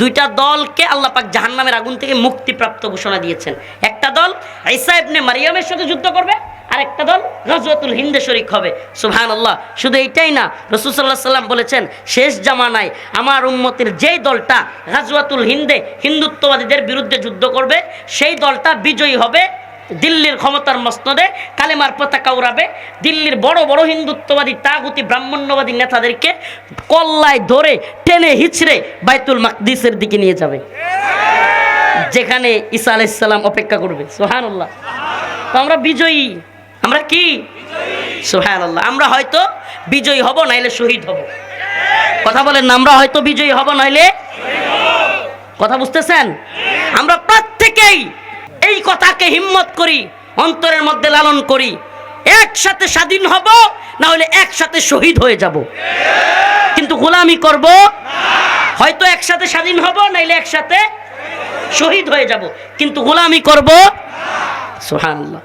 দুইটা দলকে আল্লাহ পাক জাহান্নামের আগুন থেকে মুক্তিপ্রাপ্ত ঘোষণা দিয়েছেন। একটা দল ঈসা ইবনে মারিয়ামের সাথে যুদ্ধ করবে, আর একটা দল গাজওয়াতুল হিন্দে শরীক হবে। সুবহানাল্লাহ। শুধু এইটাই না, রাসূল সাল্লাল্লাহু আলাইহি ওয়াসাল্লাম বলেছেন শেষ জামানায় আমার উম্মতের যেই দলটা গাজওয়াতুল হিন্দে হিন্দুত্ববাদীদের বিরুদ্ধে যুদ্ধ করবে, সেই দলটা বিজয়ী হবে, দিল্লির ক্ষমতার মসনদে কালেমার পতাকা উড়াবে, দিল্লির বড় বড় হিন্দুত্ববাদী তাগুতি ব্রাহ্মণ্যবাদী নেতাদেরকে কল্লায় ধরে টেনে হিচড়ে বাইতুল মাকদিসের দিকে নিয়ে যাবে, যেখানে ঈসা আলাইহিস সালাম অপেক্ষা করবে। সুবহানাল্লাহ। তো আমরা বিজয়ী, আমরা কি সুবহানাল্লাহ। আমরা হয়তো বিজয়ী হব, নাইলে শহীদ হব। কথা বলেন না, আমরা হয়তো বিজয়ী হব, নাইলে কথা বুঝতেছেন? আমরা প্রত্যেকেই এই কথাকে হিম্মত করি, অন্তরের মধ্যে লালন করি, একসাথে স্বাধীন হব, না হলে একসাথে শহীদ হয়ে যাব। কিন্তু গোলামি করব, হয়তো একসাথে স্বাধীন হব, নাইলে একসাথে শহীদ হয়ে যাব, কিন্তু গোলামি করব। সুবহানাল্লাহ।